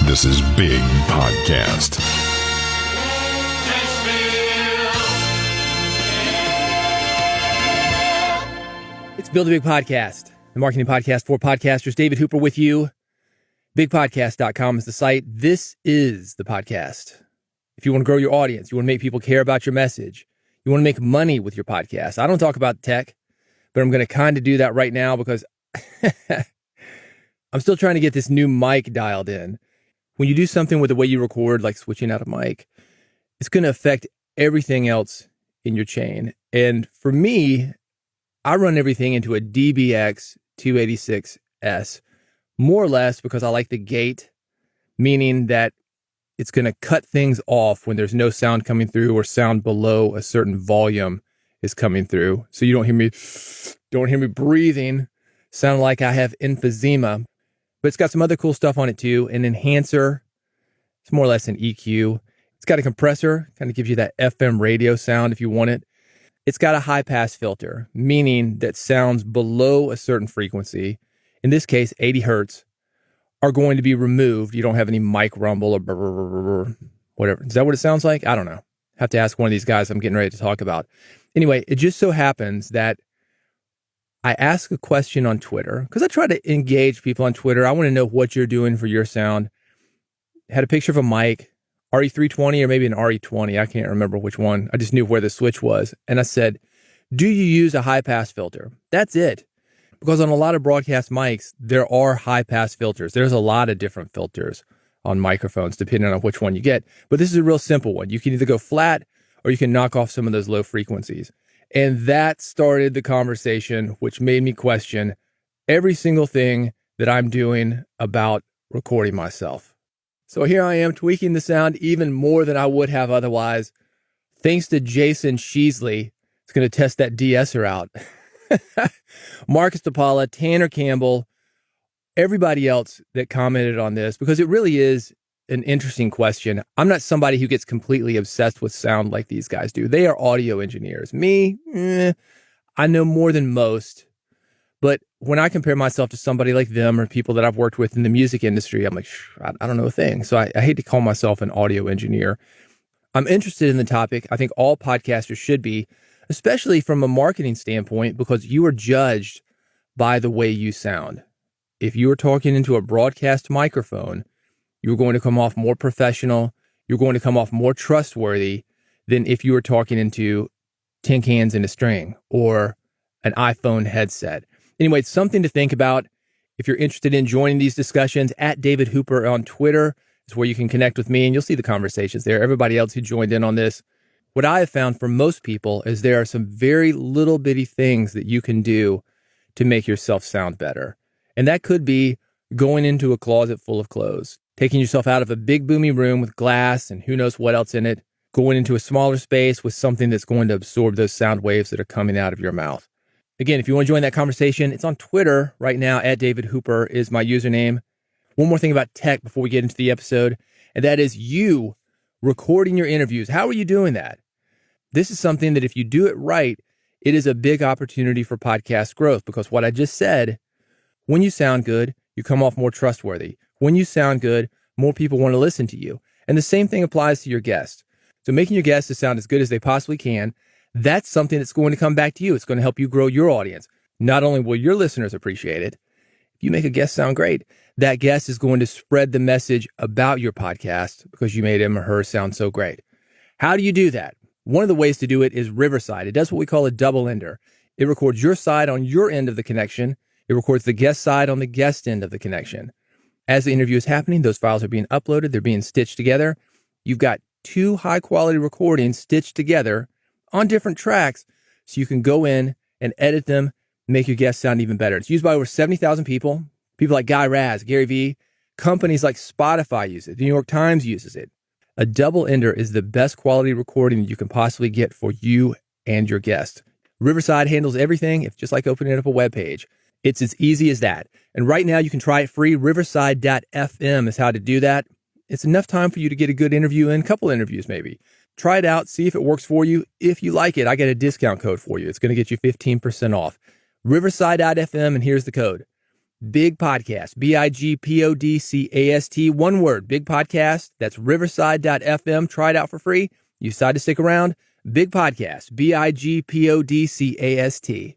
This is Big Podcast. It's Build a Big Podcast, the marketing podcast for podcasters. David Hooper with you. Bigpodcast.com is the site. This is the podcast. If you want to grow your audience, you want to make people care about your message, you want to make money with your podcast. I don't talk about tech, but I'm going to kind of do that right now because I'm still trying to get this new mic dialed in. When you do something with the way you record, like switching out a mic, it's going to affect everything else in your chain. And for me, I run everything into a DBX 286S, more or less because I like the gate, meaning that it's going to cut things off when there's no sound coming through or sound below a certain volume is coming through. So you don't hear me breathing, sound like I have emphysema. But it's got some other cool stuff on it too. An enhancer, it's more or less an EQ. It's got a compressor, kind of gives you that FM radio sound if you want it. It's got a high pass filter, meaning that sounds below a certain frequency, in this case 80 hertz, are going to be removed. You don't have any mic rumble or brr, brr, brr, brr, whatever. Is that what it sounds like? I don't know. Have to ask one of these guys I'm getting ready to talk about. Anyway, it just so happens that I ask a question on Twitter because I try to engage people on Twitter. I want to know what you're doing for your sound. Had a picture of a mic, RE320 or maybe an RE20. I can't remember which one. I just knew where the switch was. And I said, do you use a high pass filter? That's it. Because on a lot of broadcast mics, there are high pass filters. There's a lot of different filters on microphones, depending on which one you get. But this is a real simple one. You can either go flat or you can knock off some of those low frequencies. And that started the conversation, which made me question every single thing that I'm doing about recording myself. So here I am tweaking the sound even more than I would have otherwise. Thanks to Jason Sheasley, it's going to test that de-esser out. Marcus DePaula, Tanner Campbell, everybody else that commented on this, because it really is an interesting question. I'm not somebody who gets completely obsessed with sound like these guys do. They are audio engineers. Me, I know more than most. But when I compare myself to somebody like them or people that I've worked with in the music industry, I'm like, I don't know a thing. So I hate to call myself an audio engineer. I'm interested in the topic. I think all podcasters should be, especially from a marketing standpoint, because you are judged by the way you sound. If you are talking into a broadcast microphone, you're going to come off more professional. You're going to come off more trustworthy than if you were talking into tin cans in a string or an iPhone headset. Anyway, it's something to think about. If you're interested in joining these discussions, at David Hooper on Twitter is where you can connect with me, and you'll see the conversations there. Everybody else who joined in on this. What I have found for most people is there are some very little bitty things that you can do to make yourself sound better. And that could be going into a closet full of clothes, taking yourself out of a big boomy room with glass and who knows what else in it, going into a smaller space with something that's going to absorb those sound waves that are coming out of your mouth. Again, if you want to join that conversation, it's on Twitter right now. At David Hooper is my username. One more thing about tech before we get into the episode, and that is you recording your interviews. How are you doing that? This is something that if you do it right, it is a big opportunity for podcast growth, because what I just said, when you sound good, you come off more trustworthy. When you sound good, more people want to listen to you. And the same thing applies to your guests. So making your guests to sound as good as they possibly can, that's something that's going to come back to you. It's going to help you grow your audience. Not only will your listeners appreciate it, if you make a guest sound great, that guest is going to spread the message about your podcast because you made him or her sound so great. How do you do that? One of the ways to do it is Riverside. It does what we call a double ender. It records your side on your end of the connection. It records the guest side on the guest end of the connection. As the interview is happening, those files are being uploaded. They're being stitched together. You've got two high-quality recordings stitched together on different tracks, so you can go in and edit them, make your guests sound even better. It's used by over 70,000 people. People like Guy Raz, Gary Vee, companies like Spotify use it. The New York Times uses it. A double ender is the best quality recording you can possibly get for you and your guest. Riverside handles everything. It's just like opening up a web page. It's as easy as that. And right now you can try it free. Riverside.fm is how to do that. It's enough time for you to get a good interview in, a couple interviews maybe. Try it out. See if it works for you. If you like it, I get a discount code for you. It's going to get you 15% off. Riverside.fm, and here's the code. Big Podcast, BIGPODCAST, one word, Big Podcast. That's riverside.fm. Try it out for free. You decide to stick around. Big Podcast, BIGPODCAST.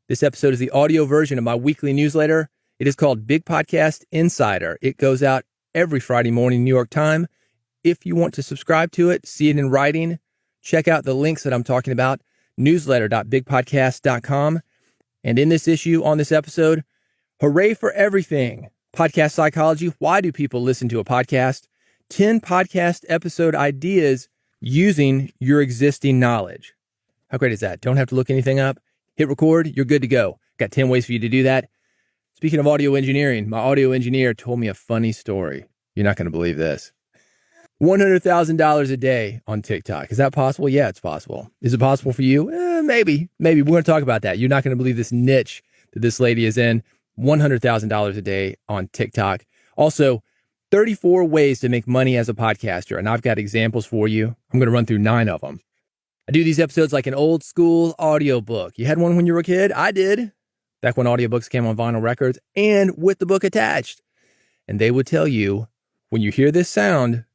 This episode is the audio version of my weekly newsletter. It is called Big Podcast Insider. It goes out every Friday morning, New York time. If you want to subscribe to it, see it in writing, check out the links that I'm talking about, newsletter.bigpodcast.com. And in this issue, on this episode, hooray for everything. Podcast psychology. Why do people listen to a podcast? 10 podcast episode ideas using your existing knowledge. How great is that? Don't have to look anything up. Hit record. You're good to go. Got 10 ways for you to do that. Speaking of audio engineering, my audio engineer told me a funny story. You're not going to believe this. $100,000 a day on TikTok. Is that possible? Yeah, it's possible. Is it possible for you? Maybe. We're going to talk about that. You're not going to believe this niche that this lady is in. $100,000 a day on TikTok. Also, 34 ways to make money as a podcaster. And I've got examples for you. I'm going to run through 9 of them. I do these episodes like an old school audiobook. You had one when you were a kid? I did. Back when audiobooks came on vinyl records and with the book attached. And they would tell you, when you hear this sound,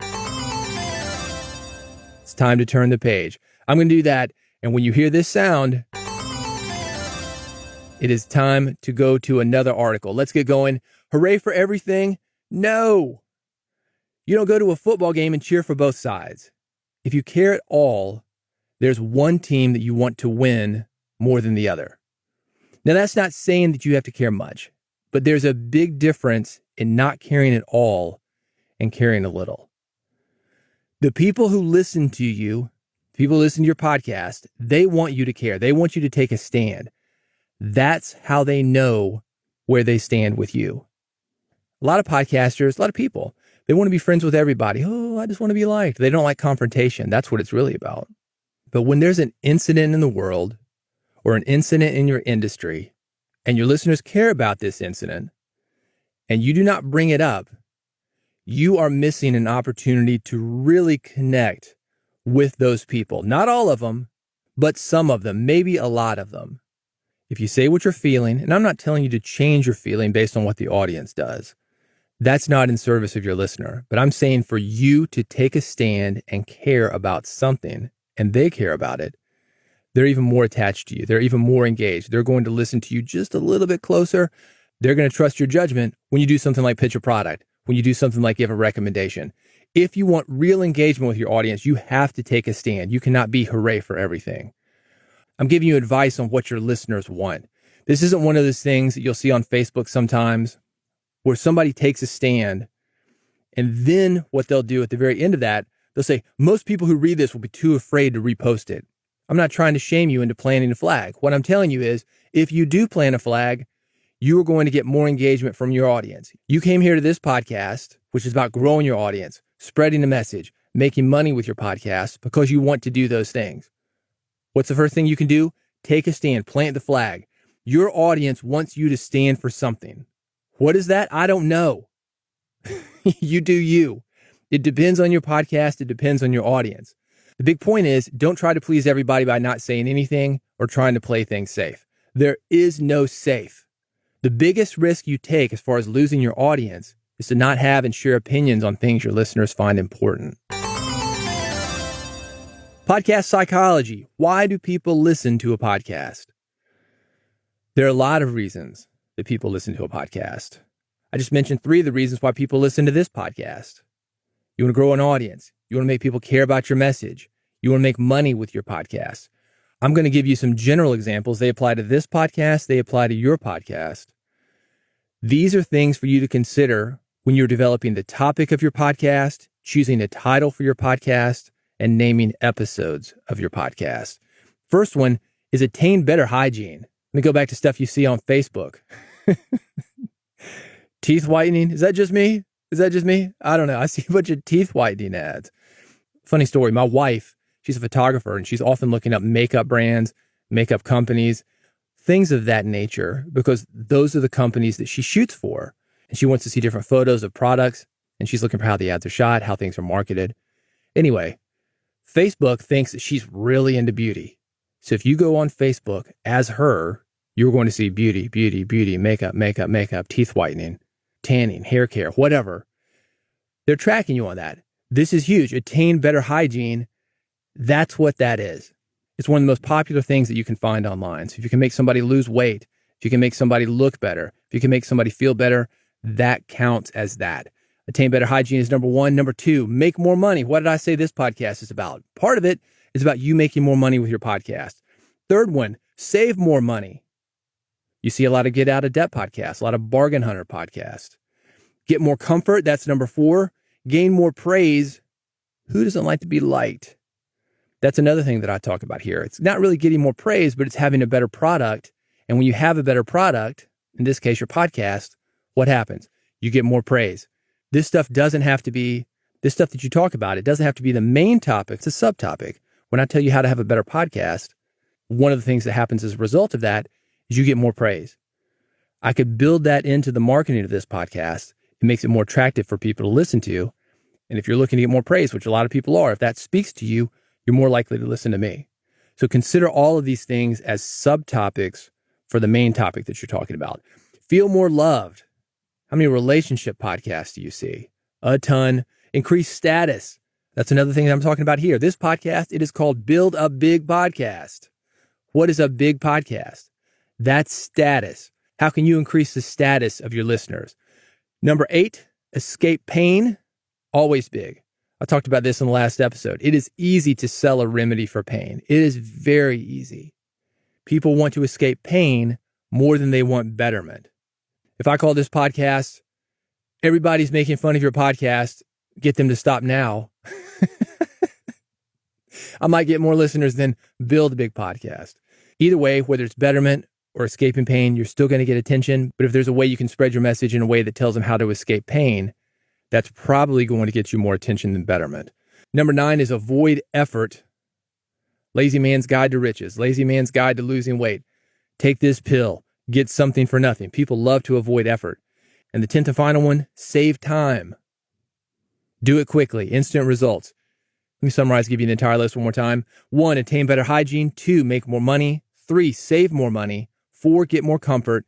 it's time to turn the page. I'm going to do that. And when you hear this sound, it is time to go to another article. Let's get going. Hooray for everything? No. You don't go to a football game and cheer for both sides. If you care at all, there's one team that you want to win more than the other. Now, that's not saying that you have to care much, but there's a big difference in not caring at all and caring a little. The people who listen to you, people who listen to your podcast, they want you to care. They want you to take a stand. That's how they know where they stand with you. A lot of podcasters, a lot of people, they want to be friends with everybody. Oh, I just want to be liked. They don't like confrontation. That's what it's really about. But when there's an incident in the world or an incident in your industry and your listeners care about this incident and you do not bring it up, you are missing an opportunity to really connect with those people. Not all of them, but some of them, maybe a lot of them. If you say what you're feeling, and I'm not telling you to change your feeling based on what the audience does. That's not in service of your listener. But I'm saying for you to take a stand and care about something, and they care about it, they're even more attached to you. They're even more engaged. They're going to listen to you just a little bit closer. They're going to trust your judgment when you do something like pitch a product, when you do something like give a recommendation. If you want real engagement with your audience, you have to take a stand. You cannot be hooray for everything. I'm giving you advice on what your listeners want. This isn't one of those things that you'll see on Facebook sometimes where somebody takes a stand and then what they'll do at the very end of that, they'll say, most people who read this will be too afraid to repost it. I'm not trying to shame you into planting a flag. What I'm telling you is if you do plant a flag, you are going to get more engagement from your audience. You came here to this podcast, which is about growing your audience, spreading the message, making money with your podcast because you want to do those things. What's the first thing you can do? Take a stand, plant the flag. Your audience wants you to stand for something. What is that? I don't know. You do you. It depends on your podcast. It depends on your audience. The big point is don't try to please everybody by not saying anything or trying to play things safe. There is no safe. The biggest risk you take as far as losing your audience is to not have and share opinions on things your listeners find important. Podcast psychology. Why do people listen to a podcast? There are a lot of reasons that people listen to a podcast. I just mentioned 3 of the reasons why people listen to this podcast. You want to grow an audience. You want to make people care about your message. You want to make money with your podcast. I'm going to give you some general examples. They apply to this podcast. They apply to your podcast. These are things for you to consider when you're developing the topic of your podcast, choosing a title for your podcast, and naming episodes of your podcast. First one is attain better hygiene. Let me go back to stuff you see on Facebook. Teeth whitening. Is that just me? I don't know. I see a bunch of teeth whitening ads. Funny story. My wife, she's a photographer and she's often looking up makeup brands, makeup companies, things of that nature, because those are the companies that she shoots for. And she wants to see different photos of products and she's looking for how the ads are shot, how things are marketed. Anyway, Facebook thinks that she's really into beauty. So if you go on Facebook as her, you're going to see beauty, beauty, beauty, makeup, makeup, makeup, teeth whitening, tanning, hair care, whatever. They're tracking you on that. This is huge. Attain better hygiene. That's what that is. It's one of the most popular things that you can find online. So if you can make somebody lose weight, if you can make somebody look better, if you can make somebody feel better, that counts as that. Attain better hygiene is number one. Number two, make more money. What did I say this podcast is about? Part of it is about you making more money with your podcast. Third one, save more money. You see a lot of get out of debt podcasts, a lot of bargain hunter podcasts. Get more comfort. That's number four. Gain more praise. Who doesn't like to be liked? That's another thing that I talk about here. It's not really getting more praise, but it's having a better product. And when you have a better product, in this case, your podcast, what happens? You get more praise. This stuff doesn't have to be, this stuff that you talk about, it doesn't have to be the main topic. It's a subtopic. When I tell you how to have a better podcast, one of the things that happens as a result of that is you get more praise. I could build that into the marketing of this podcast. It makes it more attractive for people to listen to. And if you're looking to get more praise, which a lot of people are, if that speaks to you, you're more likely to listen to me. So consider all of these things as subtopics for the main topic that you're talking about. Feel more loved. How many relationship podcasts do you see? A ton. Increase status. That's another thing that I'm talking about here. This podcast, it is called Build a Big Podcast. What is a big podcast? That's status. How can you increase the status of your listeners? Number 8, escape pain. Always big. I talked about this in the last episode. It is easy to sell a remedy for pain. It is very easy. People want to escape pain more than they want betterment. If I call this podcast, everybody's making fun of your podcast, get them to stop now. I might get more listeners than build a big podcast. Either way, whether it's betterment or escaping pain, you're still going to get attention. But if there's a way you can spread your message in a way that tells them how to escape pain, that's probably going to get you more attention than betterment. Number 9 is avoid effort. Lazy Man's Guide to Riches. Lazy Man's Guide to Losing Weight. Take this pill. Get something for nothing. People love to avoid effort. And the 10th and final one, save time. Do it quickly. Instant results. Let me summarize, give you the entire list one more time. 1, attain better hygiene. 2, make more money. 3, save more money. 4, get more comfort.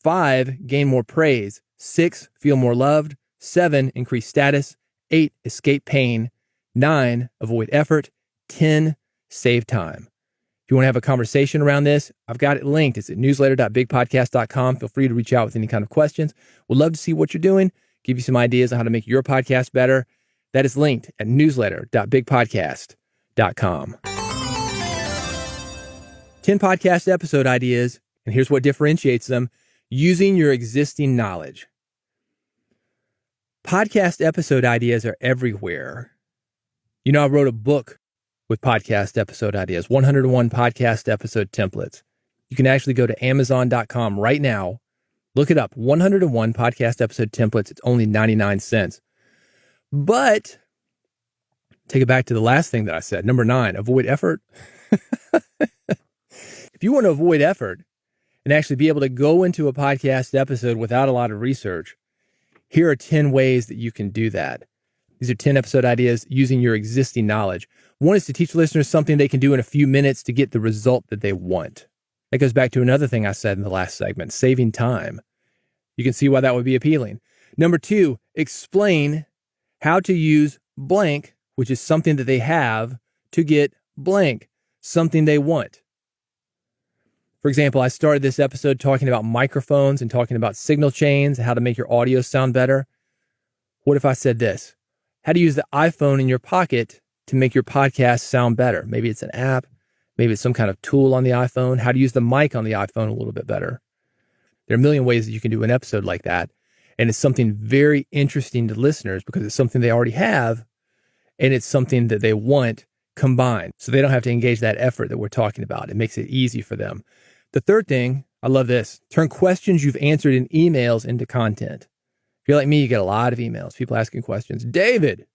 5, gain more praise. 6, feel more loved. 7, increase status. 8, escape pain. 9, avoid effort. 10, save time. If you want to have a conversation around this, I've got it linked. It's at newsletter.bigpodcast.com. Feel free to reach out with any kind of questions. We'd love to see what you're doing, give you some ideas on how to make your podcast better. That is linked at newsletter.bigpodcast.com. 10 podcast episode ideas, and here's what differentiates them: using your existing knowledge. Podcast episode ideas are everywhere. You know, I wrote a book with podcast episode ideas, 101 podcast episode templates. You can actually go to Amazon.com right now, look it up, 101 podcast episode templates. It's only 99 cents. But take it back to the last thing that I said. Number 9, avoid effort. If you want to avoid effort and actually be able to go into a podcast episode without a lot of research, here are 10 ways that you can do that. These are 10 episode ideas using your existing knowledge. One is to teach listeners something they can do in a few minutes to get the result that they want. That goes back to another thing I said in the last segment, saving time. You can see why that would be appealing. Number 2, explain how to use blank, which is something that they have, to get blank, something they want. For example, I started this episode talking about microphones and talking about signal chains, how to make your audio sound better. What if I said this? How to use the iPhone in your pocket to make your podcast sound better. Maybe it's an app. Maybe it's some kind of tool on the iPhone. How to use the mic on the iPhone a little bit better. There are a million ways that you can do an episode like that. And it's something very interesting to listeners because it's something they already have and it's something that they want combined. So they don't have to engage that effort that we're talking about. It makes it easy for them. The third thing, I love this, turn questions you've answered in emails into content. If you're like me, you get a lot of emails, people asking questions. David,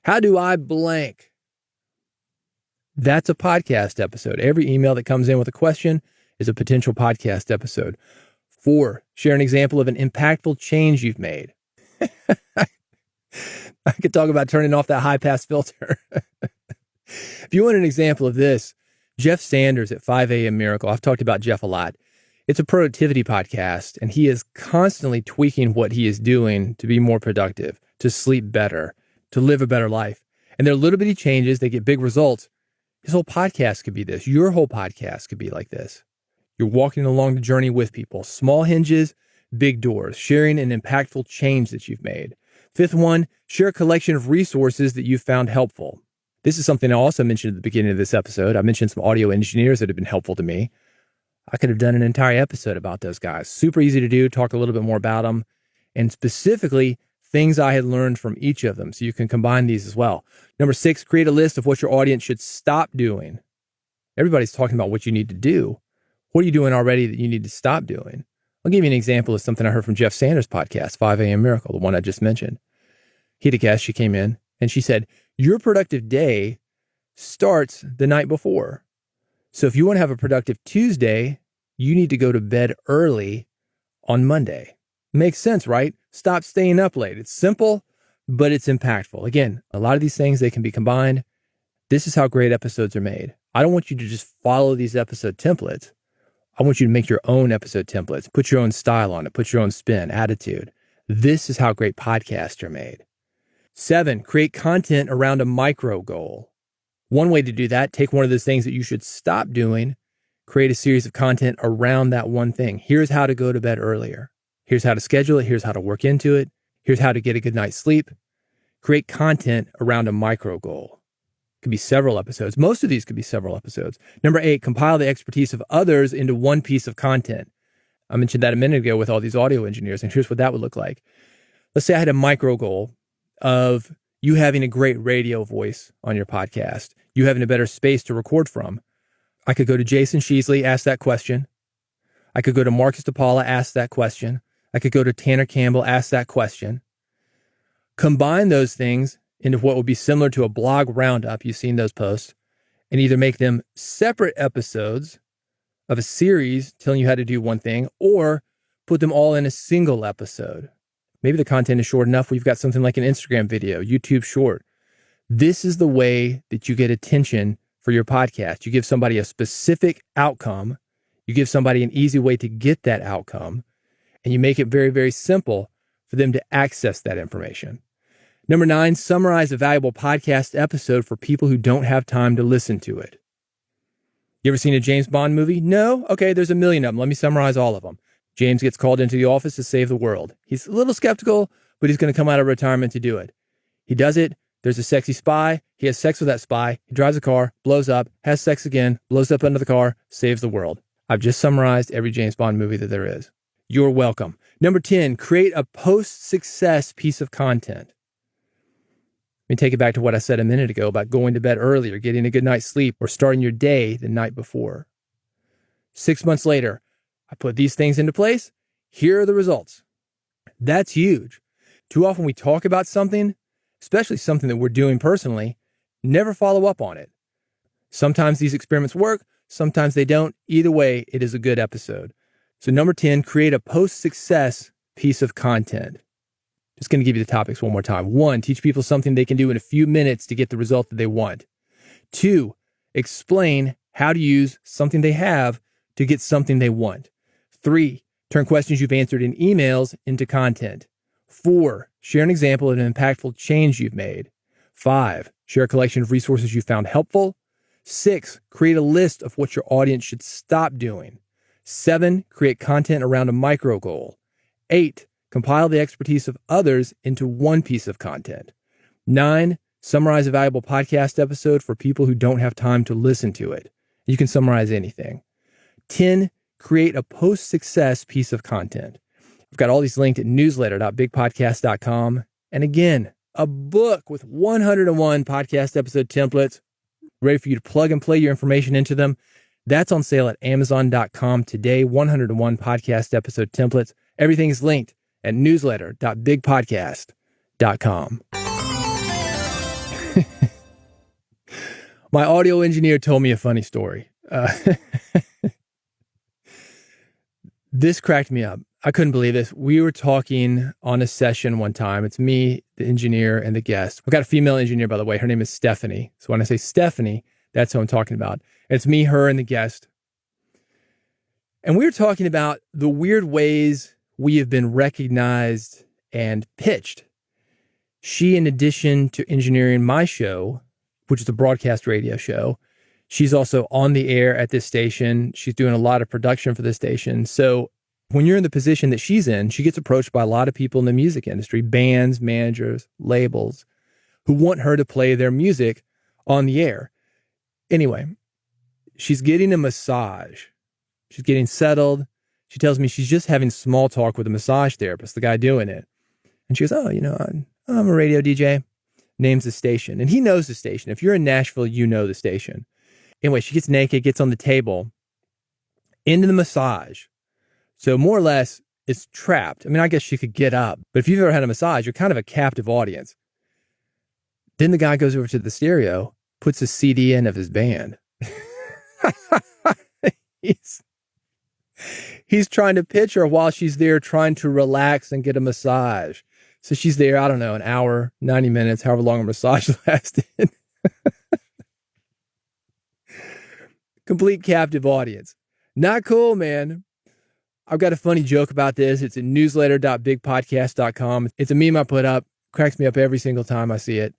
how do I blank? That's a podcast episode. Every email that comes in with a question is a potential podcast episode. 4, share an example of an impactful change you've made. I could talk about turning off that high pass filter. If you want an example of this, Jeff Sanders at 5 a.m. Miracle, I've talked about Jeff a lot. It's a productivity podcast, and he is constantly tweaking what he is doing to be more productive, to sleep better, to live a better life. And they're little bitty changes. They get big results. His whole podcast could be this. Your whole podcast could be like this. You're walking along the journey with people. Small hinges, big doors, sharing an impactful change that you've made. Fifth one, share a collection of resources that you found helpful. This is something I also mentioned at the beginning of this episode. I mentioned some audio engineers that have been helpful to me. I could have done an entire episode about those guys. Super easy to do, talk a little bit more about them, and specifically things I had learned from each of them. So you can combine these as well. Number 6, create a list of what your audience should stop doing. Everybody's talking about what you need to do. What are you doing already that you need to stop doing? I'll give you an example of something I heard from Jeff Sanders' podcast, 5 a.m. Miracle, the one I just mentioned. He had a guest, she came in, and she said, your productive day starts the night before. So if you want to have a productive Tuesday, you need to go to bed early on Monday. Makes sense, right? Stop staying up late. It's simple, but it's impactful. Again, a lot of these things, they can be combined. This is how great episodes are made. I don't want you to just follow these episode templates. I want you to make your own episode templates, put your own style on it, put your own spin, attitude. This is how great podcasts are made. 7, create content around a micro goal. One way to do that, take one of those things that you should stop doing, create a series of content around that one thing. Here's how to go to bed earlier. Here's how to schedule it. Here's how to work into it. Here's how to get a good night's sleep. Create content around a micro goal. Could be several episodes. Most of these could be several episodes. Number 8, compile the expertise of others into one piece of content. I mentioned that a minute ago with all these audio engineers, and here's what that would look like. Let's say I had a micro goal of you having a great radio voice on your podcast, you having a better space to record from. I could go to Jason Sheasley, ask that question. I could go to Marcus DePaula, ask that question. I could go to Tanner Campbell, ask that question. Combine those things into what would be similar to a blog roundup. You've seen those posts, and either make them separate episodes of a series telling you how to do one thing, or put them all in a single episode. Maybe the content is short enough where you've got something like an Instagram video, YouTube short. This is the way that you get attention for your podcast. You give somebody a specific outcome. You give somebody an easy way to get that outcome, and you make it very, very simple for them to access that information. Number 9, summarize a valuable podcast episode for people who don't have time to listen to it. You ever seen a James Bond movie? No? Okay, there's a million of them. Let me summarize all of them. James gets called into the office to save the world. He's a little skeptical, but he's going to come out of retirement to do it. He does it. There's a sexy spy. He has sex with that spy. He drives a car, blows up, has sex again, blows up under the car, saves the world. I've just summarized every James Bond movie that there is. You're welcome. Number 10, create a post-success piece of content. Let me take it back to what I said a minute ago about going to bed early or getting a good night's sleep or starting your day the night before. 6 months later, I put these things into place. Here are the results. That's huge. Too often we talk about something, especially something that we're doing personally, never follow up on it. Sometimes these experiments work, sometimes they don't. Either way, it is a good episode. So number 10, create a post-success piece of content. Just going to give you the topics one more time. 1, teach people something they can do in a few minutes to get the result that they want. 2, explain how to use something they have to get something they want. 3, turn questions you've answered in emails into content. 4, share an example of an impactful change you've made. 5, share a collection of resources you found helpful. 6, create a list of what your audience should stop doing. 7, create content around a micro goal. 8, compile the expertise of others into one piece of content. 9, summarize a valuable podcast episode for people who don't have time to listen to it. You can summarize anything. 10, create a post-success piece of content. I've got all these linked at newsletter.bigpodcast.com. And again, a book with 101 podcast episode templates ready for you to plug and play your information into them. That's on sale at amazon.com today. 101 podcast episode templates. Everything is linked at newsletter.bigpodcast.com. My audio engineer told me a funny story. This cracked me up. I couldn't believe this. We were talking on a session one time. It's me, the engineer, and the guest. I've got a female engineer, by the way. Her name is Stephanie. So when I say Stephanie, that's who I'm talking about. It's me, her, and the guest. And we were talking about the weird ways we have been recognized and pitched. She, in addition to engineering my show, which is a broadcast radio show, she's also on the air at this station. She's doing a lot of production for this station. So when you're in the position that she's in, she gets approached by a lot of people in the music industry, bands, managers, labels, who want her to play their music on the air. Anyway, she's getting a massage. She's getting settled. She tells me she's just having small talk with a massage therapist, the guy doing it. And she goes, oh, I'm a radio DJ. Names the station. And he knows the station. If you're in Nashville, you know the station. Anyway, she gets naked, gets on the table, into the massage. So more or less, it's trapped. I mean, I guess she could get up. But if you've ever had a massage, you're kind of a captive audience. Then the guy goes over to the stereo, puts a CD in of his band. He's trying to pitch her while she's there trying to relax and get a massage. So she's there, I don't know, an hour, 90 minutes, however long a massage lasted. Complete captive audience. Not cool, man. I've got a funny joke about this. It's at newsletter.bigpodcast.com. It's a meme I put up. Cracks me up every single time I see it.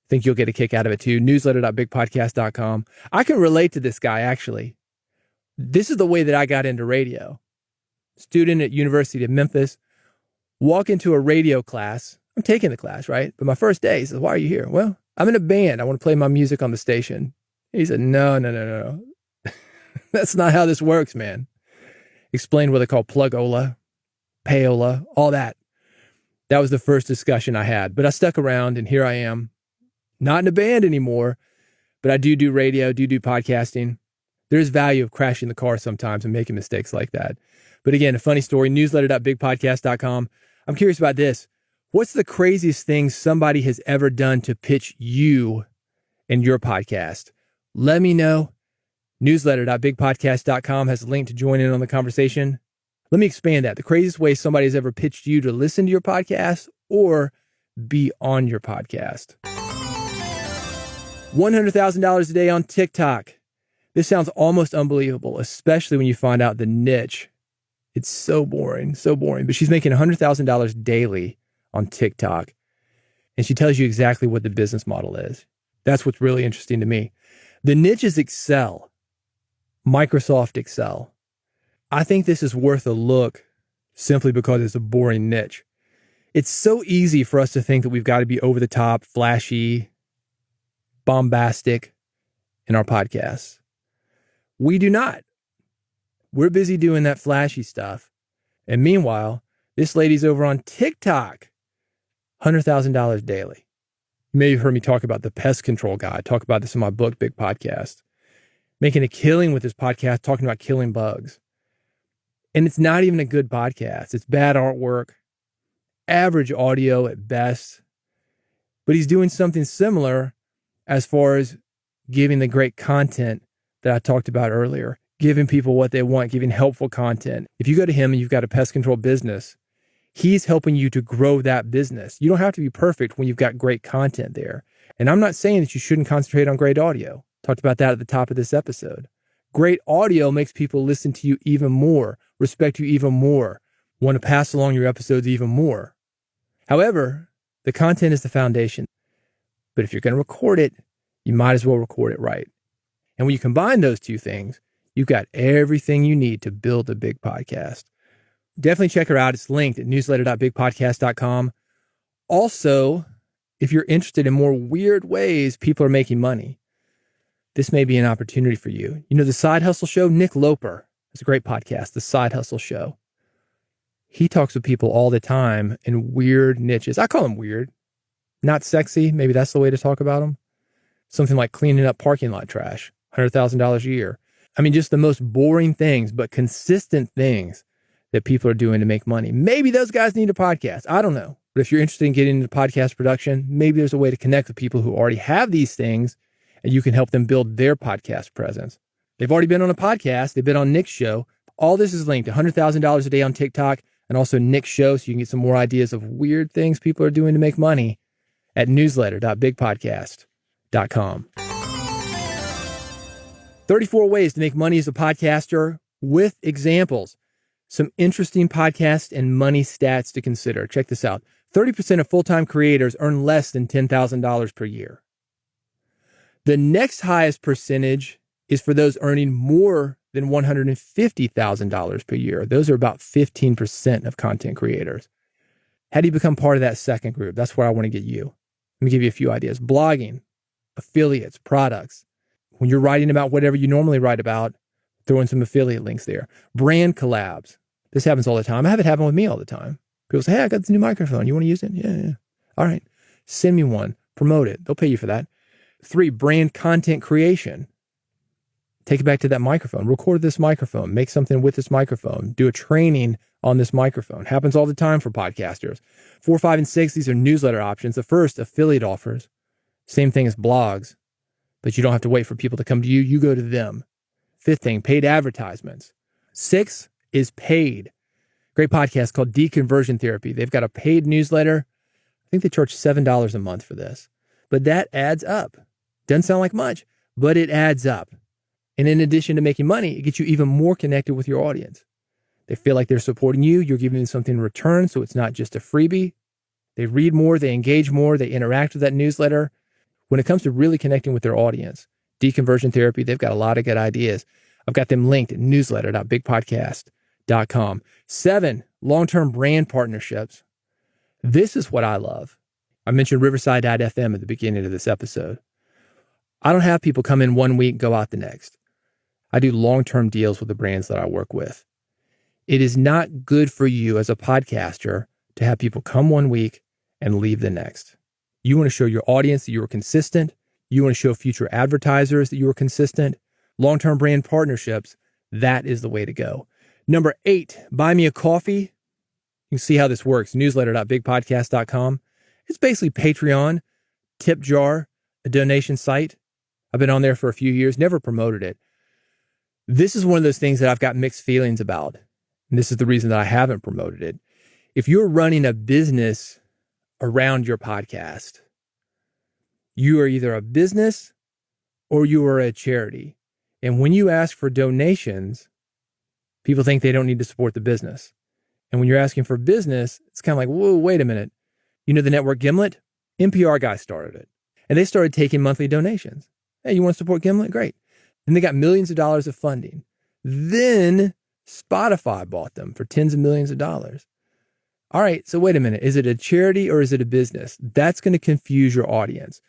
Think you'll get a kick out of it too. Newsletter.bigpodcast.com. I can relate to this guy, actually. This is the way that I got into radio. Student at University of Memphis. Walk into a radio class. I'm taking the class, right? But my first day, he says, why are you here? Well, I'm in a band. I want to play my music on the station. He said, no. That's not how this works, man. Explained what they call plug-ola, payola, all that. That was the first discussion I had. But I stuck around, and here I am. Not in a band anymore, but I do radio, do podcasting. There's value of crashing the car sometimes and making mistakes like that. But again, a funny story, newsletter.bigpodcast.com. I'm curious about this. What's the craziest thing somebody has ever done to pitch you and your podcast? Let me know. Newsletter.bigpodcast.com has a link to join in on the conversation. Let me expand that. The craziest way somebody has ever pitched you to listen to your podcast or be on your podcast. $100,000 a day on TikTok. This sounds almost unbelievable, especially when you find out the niche. It's so boring. But she's making $100,000 daily on TikTok. And she tells you exactly what the business model is. That's what's really interesting to me. The niche is Excel. Microsoft Excel. I think this is worth a look simply because it's a boring niche. It's so easy for us to think that we've got to be over the top, flashy, bombastic in our podcasts. We do not. We're busy doing that flashy stuff. And meanwhile, this lady's over on TikTok, $100,000 daily. You may have heard me talk about the pest control guy. I talk about this in my book, Big Podcast. Making a killing with this podcast, talking about killing bugs. And it's not even a good podcast. It's bad artwork, average audio at best. But he's doing something similar as far as giving the great content that I talked about earlier, giving people what they want, giving helpful content. If you go to him and you've got a pest control business, he's helping you to grow that business. You don't have to be perfect when you've got great content there. And I'm not saying that you shouldn't concentrate on great audio. Talked about that at the top of this episode. Great audio makes people listen to you even more, respect you even more, want to pass along your episodes even more. However, the content is the foundation. But if you're going to record it, you might as well record it right. And when you combine those two things, you've got everything you need to build a big podcast. Definitely check her out. It's linked at newsletter.bigpodcast.com. Also, if you're interested in more weird ways people are making money, this may be an opportunity for you. You know, the Side Hustle Show, Nick Loper, it's a great podcast, The Side Hustle Show. He talks with people all the time in weird niches. I call them weird. Not sexy. Maybe that's the way to talk about them. Something like cleaning up parking lot trash, $100,000 a year. I mean, just the most boring things, but consistent things that people are doing to make money. Maybe those guys need a podcast. I don't know. But if you're interested in getting into podcast production, maybe there's a way to connect with people who already have these things and you can help them build their podcast presence. They've already been on a podcast. They've been on Nick's show. All this is linked. $100,000 a day on TikTok and also Nick's show, so you can get some more ideas of weird things people are doing to make money at newsletter.bigpodcast.com. 34 ways to make money as a podcaster with examples. Some interesting podcast and money stats to consider. Check this out. 30% of full-time creators earn less than $10,000 per year. The next highest percentage is for those earning more than $150,000 per year. Those are about 15% of content creators. How do you become part of that second group? That's where I want to get you. Let me give you a few ideas. Blogging, affiliates, products. When you're writing about whatever you normally write about, throw in some affiliate links there. Brand collabs. This happens all the time. I have it happen with me all the time. People say, hey, I got this new microphone. You want to use it? Yeah. All right. Send me one. Promote it. They'll pay you for that. 3, brand content creation. Take it back to that microphone. Record this microphone. Make something with this microphone. Do a training on this microphone. Happens all the time for podcasters. 4, 5, and 6, these are newsletter options. The first, affiliate offers. Same thing as blogs, but you don't have to wait for people to come to you. You go to them. 5th thing, paid advertisements. 6 is paid. Great podcast called Deconversion Therapy. They've got a paid newsletter. I think they charge $7 a month for this, but that adds up. Doesn't sound like much, but it adds up. And in addition to making money, it gets you even more connected with your audience. They feel like they're supporting you. You're giving them something in return, so it's not just a freebie. They read more, they engage more, they interact with that newsletter. When it comes to really connecting with their audience, Deconversion Therapy, they've got a lot of good ideas. I've got them linked at newsletter.bigpodcast.com. 7, long-term brand partnerships. This is what I love. I mentioned Riverside.fm at the beginning of this episode. I don't have people come in one week, go out the next. I do long-term deals with the brands that I work with. It is not good for you as a podcaster to have people come one week and leave the next. You want to show your audience that you are consistent. You want to show future advertisers that you are consistent. Long-term brand partnerships, that is the way to go. Number 8, buy me a coffee. You can see how this works. Newsletter.bigpodcast.com. It's basically Patreon, tip jar, a donation site. I've been on there for a few years, never promoted it. This is one of those things that I've got mixed feelings about. And this is the reason that I haven't promoted it. If you're running a business around your podcast, you are either a business or you are a charity. And when you ask for donations, people think they don't need to support the business. And when you're asking for business, it's kind of like, whoa, wait a minute. You know the network Gimlet? NPR guys started it. And they started taking monthly donations. Hey, you want to support Gimlet? Great. And they got millions of dollars of funding. Then Spotify bought them for tens of millions of dollars. All right, so wait a minute. Is it a charity or is it a business? That's going to confuse your audience.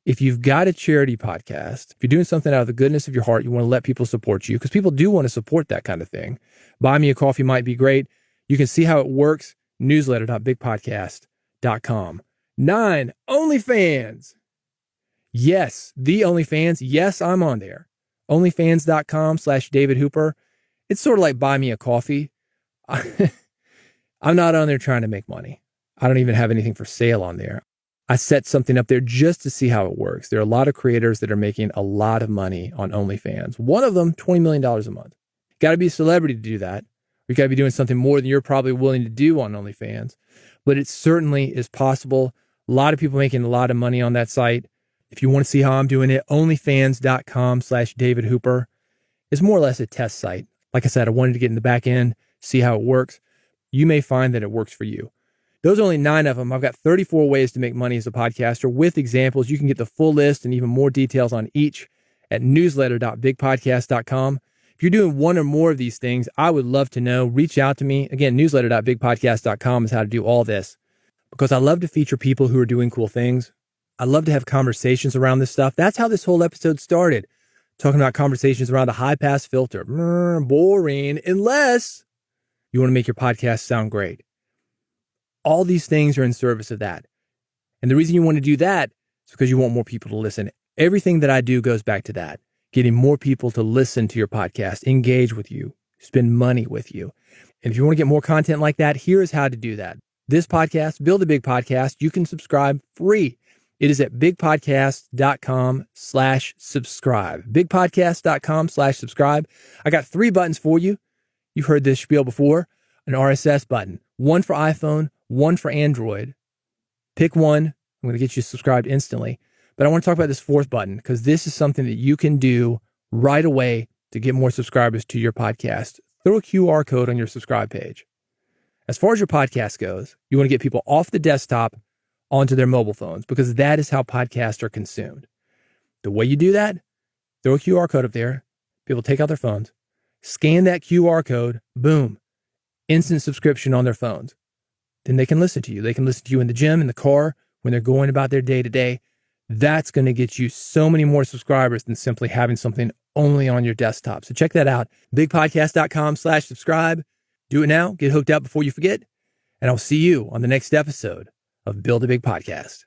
If you've got a charity podcast, if you're doing something out of the goodness of your heart, you want to let people support you because people do want to support that kind of thing. Buy me a coffee might be great. You can see how it works. Newsletter.bigpodcast.com. 9, OnlyFans. Yes, the OnlyFans. Yes, I'm on there. OnlyFans.com/David Hooper. It's sort of like buy me a coffee. I'm not on there trying to make money. I don't even have anything for sale on there. I set something up there just to see how it works. There are a lot of creators that are making a lot of money on OnlyFans. One of them, $20 million a month. Got to be a celebrity to do that. You got to be doing something more than you're probably willing to do on OnlyFans. But it certainly is possible. A lot of people making a lot of money on that site. If you want to see how I'm doing it, onlyfans.com/David Hooper is more or less a test site. Like I said, I wanted to get in the back end, see how it works. You may find that it works for you. Those are only 9 of them. I've got 34 ways to make money as a podcaster with examples. You can get the full list and even more details on each at newsletter.bigpodcast.com. If you're doing one or more of these things, I would love to know. Reach out to me. Again, newsletter.bigpodcast.com is how to do all this because I love to feature people who are doing cool things. I love to have conversations around this stuff. That's how this whole episode started, talking about conversations around a high-pass filter. Boring, unless you want to make your podcast sound great. All these things are in service of that. And the reason you want to do that is because you want more people to listen. Everything that I do goes back to that, getting more people to listen to your podcast, engage with you, spend money with you. And if you want to get more content like that, here's how to do that. This podcast, Build a Big Podcast, you can subscribe free. It is at bigpodcast.com/subscribe. Bigpodcast.com/subscribe. I got 3 buttons for you. You've heard this spiel before. An RSS button, one for iPhone, one for Android. Pick one. I'm going to get you subscribed instantly. But I want to talk about this 4th button because this is something that you can do right away to get more subscribers to your podcast, throw a QR code on your subscribe page. As far as your podcast goes, you want to get people off the desktop onto their mobile phones because that is how podcasts are consumed. The way you do that, throw a QR code up there. People take out their phones, scan that QR code, boom, instant subscription on their phones. Then they can listen to you. They can listen to you in the gym, in the car, when they're going about their day to day. That's going to get you so many more subscribers than simply having something only on your desktop. So check that out. bigpodcast.com/subscribe. Do it now. Get hooked up before you forget. And I'll see you on the next episode of Build a Big Podcast.